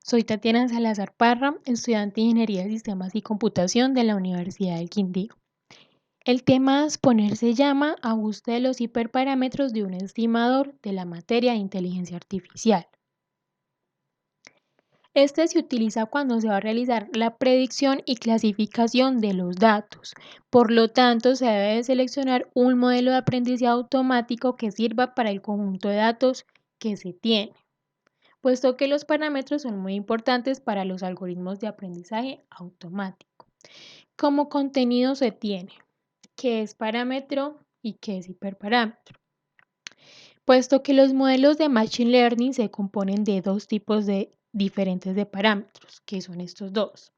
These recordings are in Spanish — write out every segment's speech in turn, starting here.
Soy Tatiana Salazar Parra, estudiante de Ingeniería de Sistemas y Computación de la Universidad del Quindío. El tema a exponer se llama Ajuste de los hiperparámetros de un estimador de la materia de inteligencia artificial. Este se utiliza cuando se va a realizar la predicción y clasificación de los datos. Por lo tanto, se debe de seleccionar un modelo de aprendizaje automático que sirva para el conjunto de datos que se tiene, puesto que los parámetros son muy importantes para los algoritmos de aprendizaje automático. Como contenido se tiene qué es parámetro y qué es hiperparámetro, puesto que los modelos de Machine Learning se componen de dos tipos diferentes de parámetros, que son estos dos,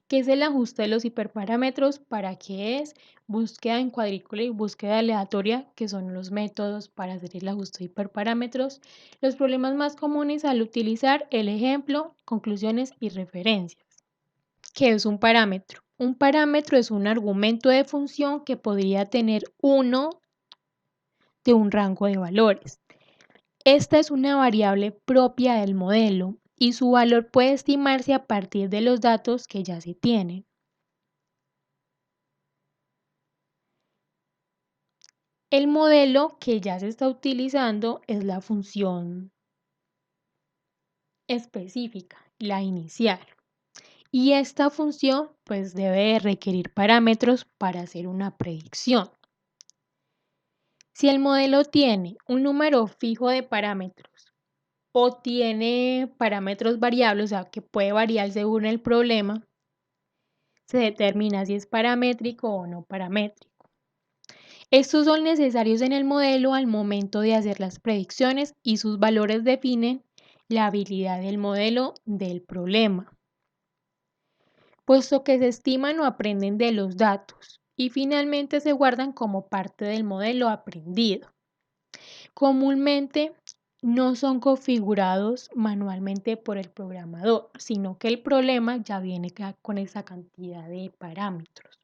que es el ajuste de los hiperparámetros, para qué es búsqueda en cuadrícula y búsqueda aleatoria, que son los métodos para hacer el ajuste de hiperparámetros, los problemas más comunes al utilizar el ejemplo, conclusiones y referencias. ¿Qué es un parámetro? Un parámetro es un argumento de función que podría tener uno de un rango de valores. Esta es una variable propia del modelo y su valor puede estimarse a partir de los datos que ya se tienen. El modelo que ya se está utilizando es la función específica, la inicial. Y esta función pues debe requerir parámetros para hacer una predicción. Si el modelo tiene un número fijo de parámetros o tiene parámetros variables, o sea que puede variar según el problema, se determina si es paramétrico o no paramétrico. Estos son necesarios en el modelo al momento de hacer las predicciones y sus valores definen la habilidad del modelo del problema, puesto que se estiman o aprenden de los datos y finalmente se guardan como parte del modelo aprendido. Comúnmente no son configurados manualmente por el programador, sino que el problema ya viene con esa cantidad de parámetros.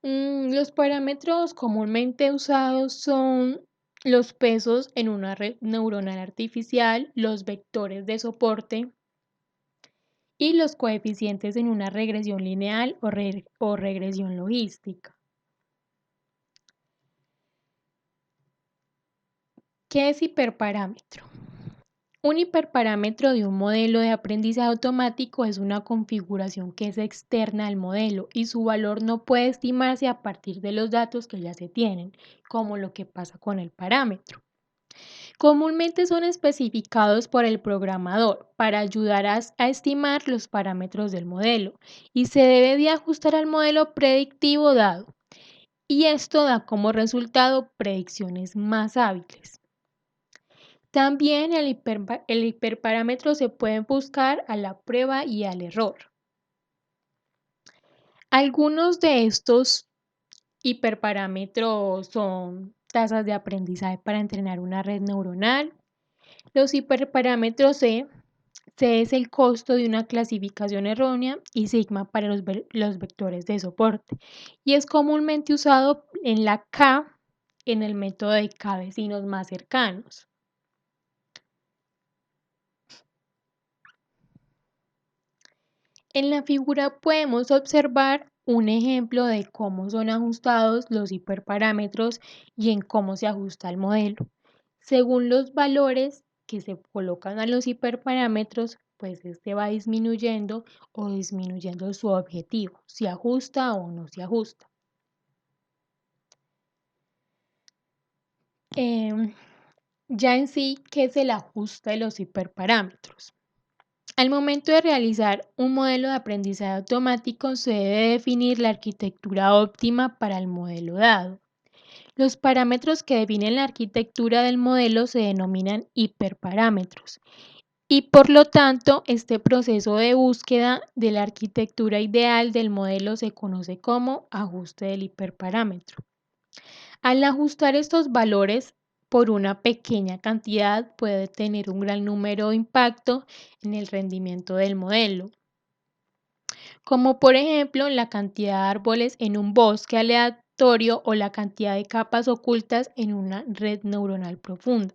Los parámetros comúnmente usados son los pesos en una red neuronal artificial, los vectores de soporte y los coeficientes en una regresión lineal o regresión logística. ¿Qué es hiperparámetro? Un hiperparámetro de un modelo de aprendizaje automático es una configuración que es externa al modelo y su valor no puede estimarse a partir de los datos que ya se tienen, como lo que pasa con el parámetro. Comúnmente son especificados por el programador para ayudar a estimar los parámetros del modelo y se debe de ajustar al modelo predictivo dado. Y esto da como resultado predicciones más hábiles. También el hiperparámetro se puede buscar a la prueba y al error. Algunos de estos hiperparámetros son tasas de aprendizaje para entrenar una red neuronal. Los hiperparámetros C es el costo de una clasificación errónea y sigma para los vectores de soporte. Y es comúnmente usado en la K en el método de K vecinos más cercanos. En la figura podemos observar un ejemplo de cómo son ajustados los hiperparámetros y en cómo se ajusta el modelo. Según los valores que se colocan a los hiperparámetros, pues este va disminuyendo o disminuyendo su objetivo, si ajusta o no se ajusta. Ya en sí, ¿qué es el ajuste de los hiperparámetros? Al momento de realizar un modelo de aprendizaje automático, se debe definir la arquitectura óptima para el modelo dado. Los parámetros que definen la arquitectura del modelo se denominan hiperparámetros y por lo tanto este proceso de búsqueda de la arquitectura ideal del modelo se conoce como ajuste del hiperparámetro. Al ajustar estos valores por una pequeña cantidad puede tener un gran número de impacto en el rendimiento del modelo, como por ejemplo la cantidad de árboles en un bosque aleatorio o la cantidad de capas ocultas en una red neuronal profunda.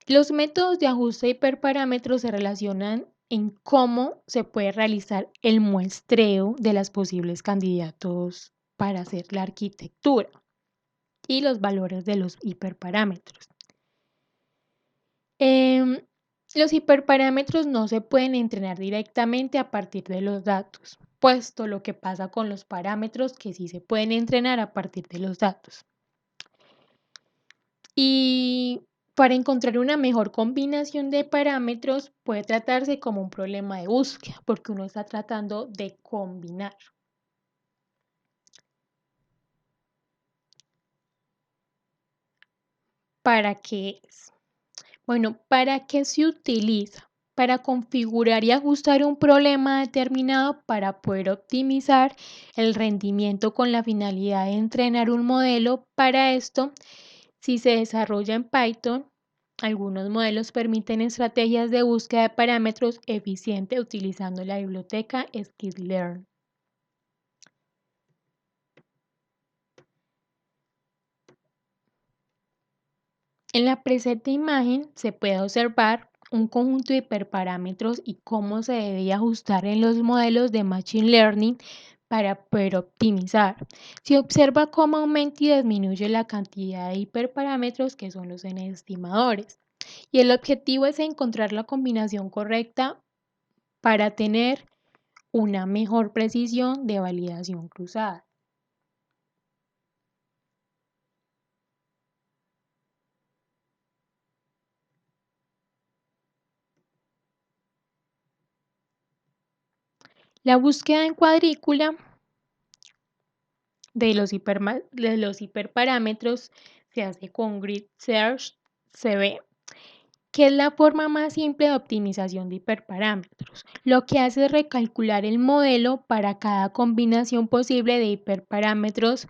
Los métodos de ajuste de hiperparámetros se relacionan en cómo se puede realizar el muestreo de los posibles candidatos para hacer la arquitectura y los valores de los hiperparámetros. Em, los hiperparámetros no se pueden entrenar directamente a partir de los datos, puesto lo que pasa con los parámetros que sí se pueden entrenar a partir de los datos. Y para encontrar una mejor combinación de parámetros puede tratarse como un problema de búsqueda, porque uno está tratando de combinar. ¿Para qué es? Bueno, ¿para qué se utiliza? Para configurar y ajustar un problema determinado para poder optimizar el rendimiento con la finalidad de entrenar un modelo. Para esto, si se desarrolla en Python, algunos modelos permiten estrategias de búsqueda de parámetros eficiente utilizando la biblioteca scikit-learn. En la presente imagen se puede observar un conjunto de hiperparámetros y cómo se debe ajustar en los modelos de Machine Learning para poder optimizar. Se observa cómo aumenta y disminuye la cantidad de hiperparámetros que son los estimadores. Y el objetivo es encontrar la combinación correcta para tener una mejor precisión de validación cruzada. La búsqueda en cuadrícula de los hiperparámetros se hace con Grid Search CB, que es la forma más simple de optimización de hiperparámetros. Lo que hace es recalcular el modelo para cada combinación posible de hiperparámetros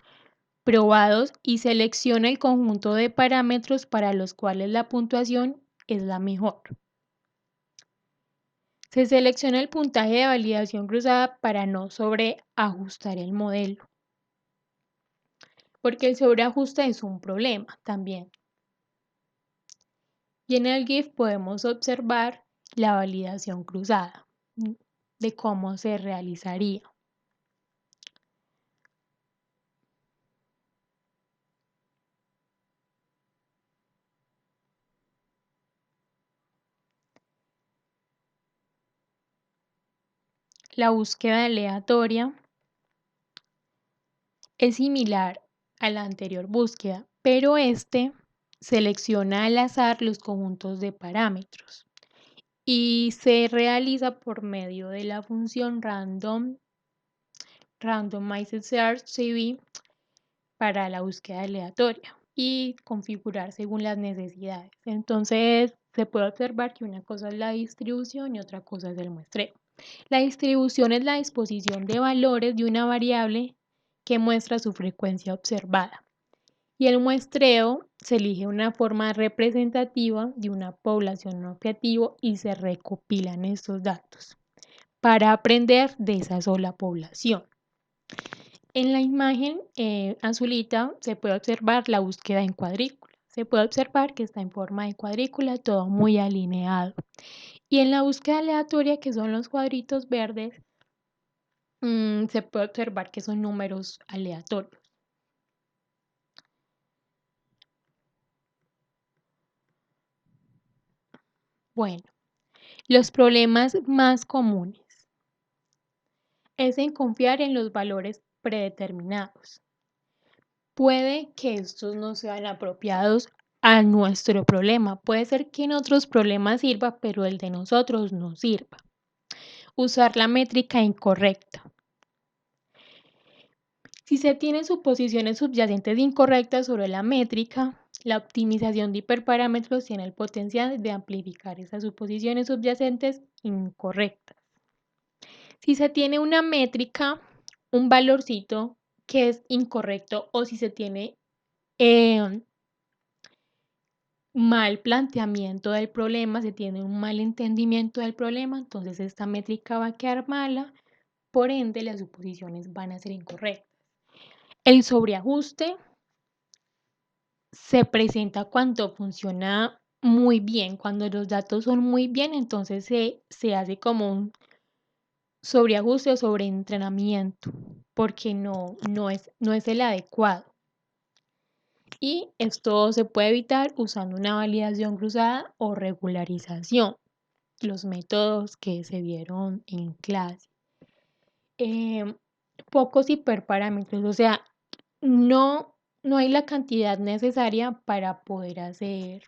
probados y selecciona el conjunto de parámetros para los cuales la puntuación es la mejor. Se selecciona el puntaje de validación cruzada para no sobreajustar el modelo, porque el sobreajuste es un problema también. Y en el GIF podemos observar la validación cruzada de cómo se realizaría. La búsqueda aleatoria es similar a la anterior búsqueda, pero selecciona al azar los conjuntos de parámetros y se realiza por medio de la función randomized search CV para la búsqueda aleatoria y configurar según las necesidades. Entonces, se puede observar que una cosa es la distribución y otra cosa es el muestreo. La distribución es la disposición de valores de una variable que muestra su frecuencia observada. Y el muestreo se elige una forma representativa de una población objetivo y se recopilan estos datos para aprender de esa sola población. En la imagen azulita se puede observar la búsqueda en cuadrícula. Se puede observar que está en forma de cuadrícula, todo muy alineado. Y en la búsqueda aleatoria, que son los cuadritos verdes, se puede observar que son números aleatorios. Bueno, los problemas más comunes es en confiar en los valores predeterminados. Puede que estos no sean apropiados a nuestro problema. Puede ser que en otros problemas sirva, pero el de nosotros no sirva. Usar la métrica incorrecta. Si se tienen suposiciones subyacentes incorrectas sobre la métrica, la optimización de hiperparámetros tiene el potencial de amplificar esas suposiciones subyacentes incorrectas. Si se tiene una métrica, un valorcito que es incorrecto o si se tiene mal planteamiento del problema, se tiene un mal entendimiento del problema, entonces esta métrica va a quedar mala, por ende las suposiciones van a ser incorrectas. El sobreajuste se presenta cuando funciona muy bien. Cuando los datos son muy bien, entonces se hace como un sobreajuste o sobreentrenamiento, porque no es el adecuado. Y esto se puede evitar usando una validación cruzada o regularización, los métodos que se vieron en clase. Em, Pocos hiperparámetros, o sea, no hay la cantidad necesaria para poder hacer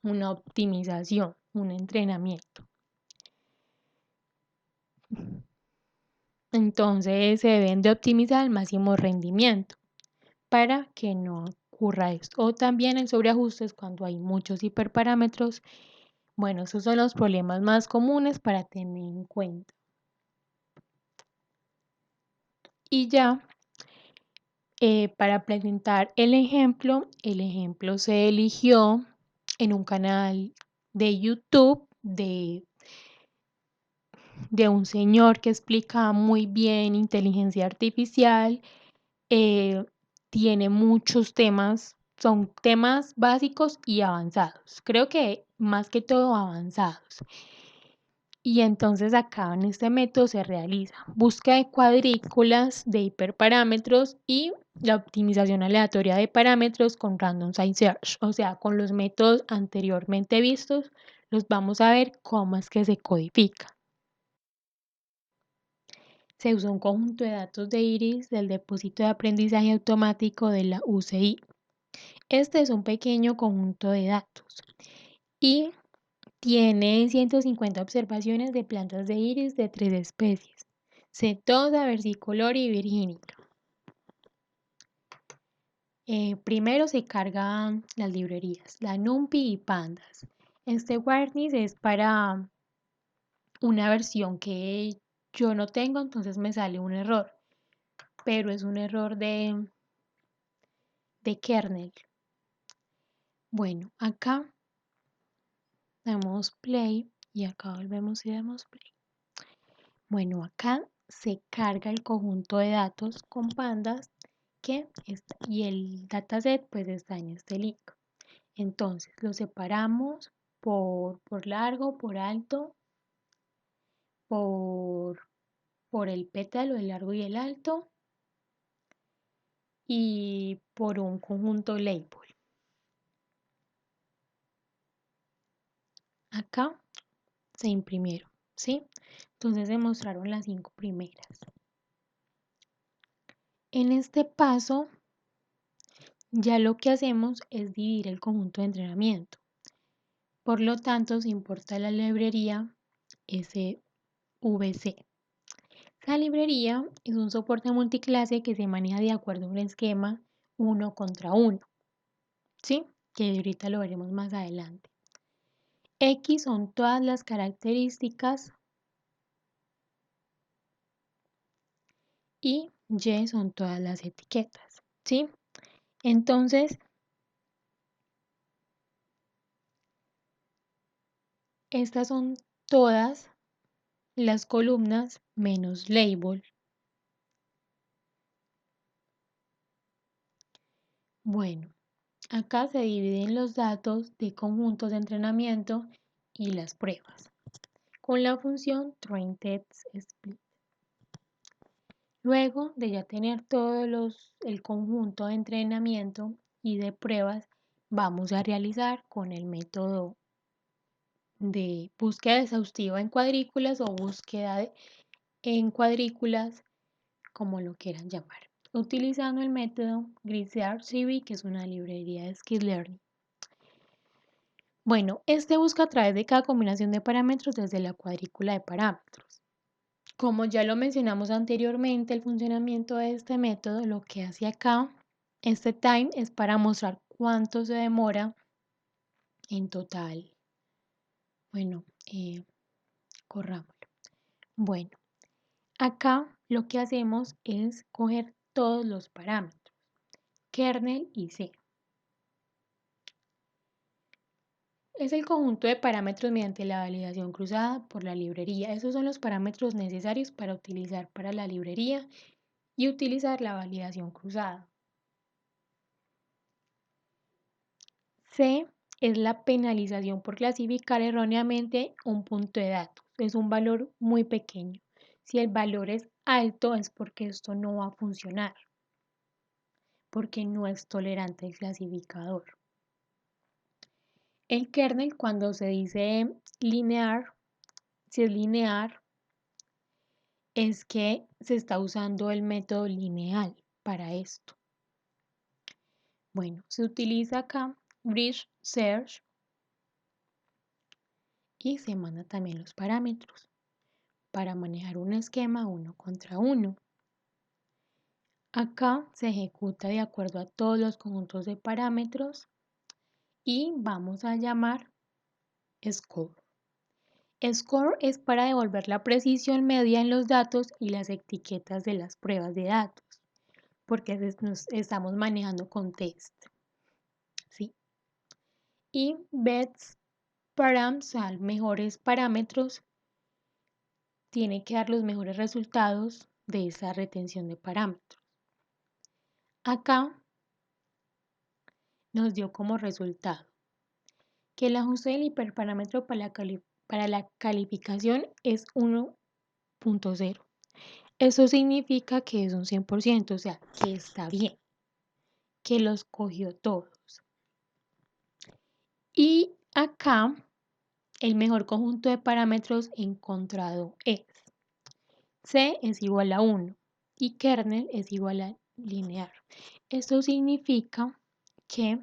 una optimización, un entrenamiento. Entonces se deben de optimizar al máximo rendimiento para que no ocurra esto. O también el sobreajuste es cuando hay muchos hiperparámetros. Bueno, esos son los problemas más comunes para tener en cuenta. Y ya, para presentar el ejemplo se eligió en un canal de YouTube de un señor que explica muy bien inteligencia artificial. eh, Tiene muchos temas, son temas básicos y avanzados. Creo que más que todo avanzados. Y entonces acá en este método se realiza búsqueda de cuadrículas de hiperparámetros y la optimización aleatoria de parámetros con Random Site Search. O sea, con los métodos anteriormente vistos, los vamos a ver cómo es que se codifica. Se usa un conjunto de datos de iris del depósito de aprendizaje automático de la UCI. Este es un pequeño conjunto de datos y tiene 150 observaciones de plantas de iris de 3 especies: setosa, versicolor y virgínica. Primero se cargan las librerías, la NumPy y Pandas. Este warning es para una versión que yo no tengo, entonces me sale un error, pero es un error de kernel. Bueno, acá damos play y acá volvemos y damos play. Bueno, acá se carga el conjunto de datos con pandas y el dataset pues está en este link. Entonces lo separamos por largo, por alto, por, por el pétalo, el largo y el alto, y por un conjunto label. Acá se imprimieron, ¿sí? Entonces se mostraron las 5 primeras. En este paso ya lo que hacemos es dividir el conjunto de entrenamiento. Por lo tanto, se importa la librería SVC. La librería es un soporte multiclase que se maneja de acuerdo a un esquema 1 contra 1, ¿sí? Que ahorita lo veremos más adelante. X son todas las características y Y son todas las etiquetas, ¿sí? Entonces, estas son todas las columnas menos label. Bueno, acá se dividen los datos de conjuntos de entrenamiento y las pruebas con la función trainTestSplit. Luego de ya tener el conjunto de entrenamiento y de pruebas, vamos a realizar con el método de búsqueda exhaustiva en cuadrículas o búsqueda en cuadrículas, como lo quieran llamar, utilizando el método GridSearchDB, que es una librería de Sklearning. Bueno, este busca a través de cada combinación de parámetros desde la cuadrícula de parámetros. Como ya lo mencionamos anteriormente, el funcionamiento de este método, lo que hace acá, este time es para mostrar cuánto se demora en total. Bueno, corrámoslo. Bueno, acá lo que hacemos es coger todos los parámetros, kernel y C. Es el conjunto de parámetros mediante la validación cruzada por la librería. Esos son los parámetros necesarios para utilizar para la librería y utilizar la validación cruzada. C es la penalización por clasificar erróneamente un punto de datos. Es un valor muy pequeño. Si el valor es alto es porque esto no va a funcionar, porque no es tolerante el clasificador. El kernel, cuando se dice lineal, si es lineal, es que se está usando el método lineal para esto. Bueno, se utiliza acá Bridge Search y se manda también los parámetros para manejar un esquema 1 contra 1. Acá se ejecuta de acuerdo a todos los conjuntos de parámetros y vamos a llamar score. Score es para devolver la precisión media en los datos y las etiquetas de las pruebas de datos, porque nos estamos manejando con test. ¿Sí? Y best params, o sea, mejores parámetros, tiene que dar los mejores resultados de esa retención de parámetros. Acá nos dio como resultado que el ajuste del hiperparámetro para la calificación es 1.0. Eso significa que es un 100%, o sea, que está bien, que los cogió todos. Y acá el mejor conjunto de parámetros encontrado es C es igual a 1 y kernel es igual a lineal. Esto significa que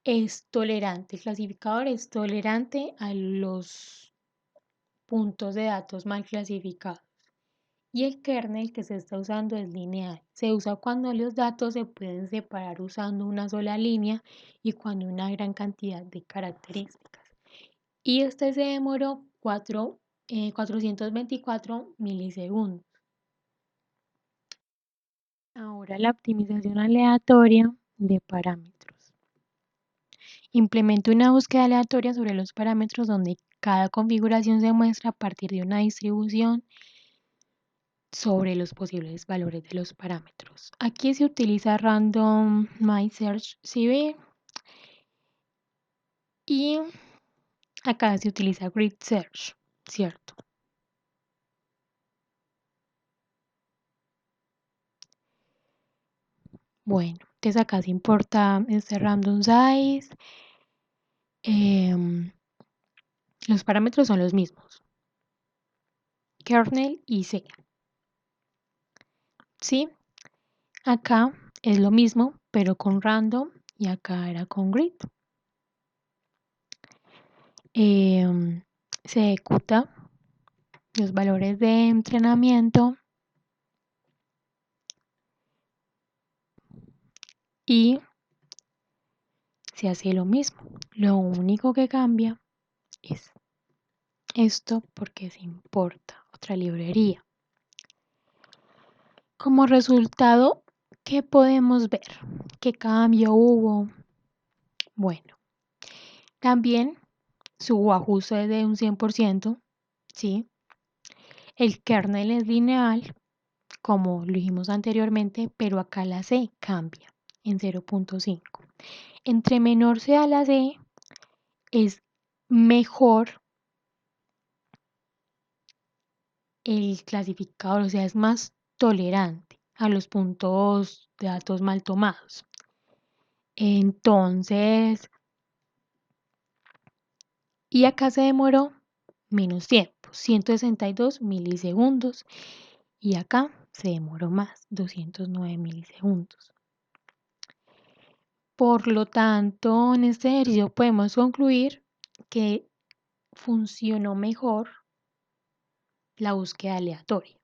es tolerante, el clasificador es tolerante a los puntos de datos mal clasificados. Y el kernel que se está usando es lineal. Se usa cuando los datos se pueden separar usando una sola línea y cuando una gran cantidad de características. Y este se demoró 424 milisegundos. Ahora la optimización aleatoria de parámetros. Implemento una búsqueda aleatoria sobre los parámetros donde cada configuración se muestra a partir de una distribución sobre los posibles valores de los parámetros. Aquí se utiliza randomized_cv y acá se utiliza grid search, ¿cierto? Bueno, entonces acá se importa este random size. Los parámetros son los mismos, kernel y C. ¿Sí? Acá es lo mismo, pero con random y acá era con grid. Se ejecuta los valores de entrenamiento y se hace lo mismo. Lo único que cambia es esto porque se importa otra librería. Como resultado, ¿qué podemos ver? ¿Qué cambio hubo? Bueno, también su ajuste de un 100%, ¿sí? El kernel es lineal, como lo dijimos anteriormente, pero acá la C cambia en 0.5. Entre menor sea la C, es mejor el clasificador, o sea, es más tolerante a los puntos de datos mal tomados. Entonces, y acá se demoró menos tiempo, 162 milisegundos, y acá se demoró más, 209 milisegundos. Por lo tanto, en este ejercicio podemos concluir que funcionó mejor la búsqueda aleatoria.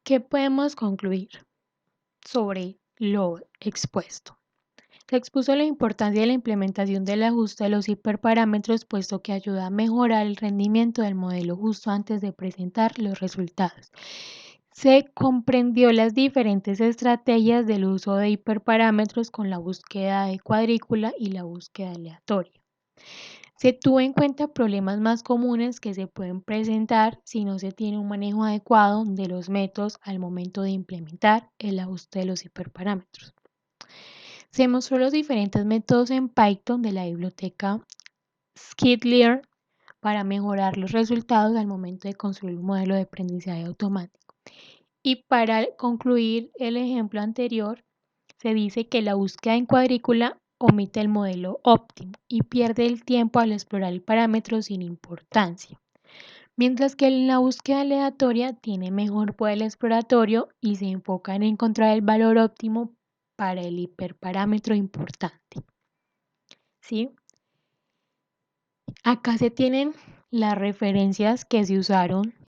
¿Qué podemos concluir sobre lo expuesto? Se expuso la importancia de la implementación del ajuste de los hiperparámetros, puesto que ayuda a mejorar el rendimiento del modelo justo antes de presentar los resultados. Se comprendió las diferentes estrategias del uso de hiperparámetros con la búsqueda de cuadrícula y la búsqueda aleatoria. Se tuvo en cuenta problemas más comunes que se pueden presentar si no se tiene un manejo adecuado de los métodos al momento de implementar el ajuste de los hiperparámetros. Se mostró los diferentes métodos en Python de la biblioteca Skitlearn para mejorar los resultados al momento de construir un modelo de aprendizaje automático. Y para concluir el ejemplo anterior, se dice que la búsqueda en cuadrícula omite el modelo óptimo y pierde el tiempo al explorar el parámetro sin importancia, mientras que en la búsqueda aleatoria tiene mejor poder exploratorio y se enfoca en encontrar el valor óptimo para el hiperparámetro importante. ¿Sí? Acá se tienen las referencias que se usaron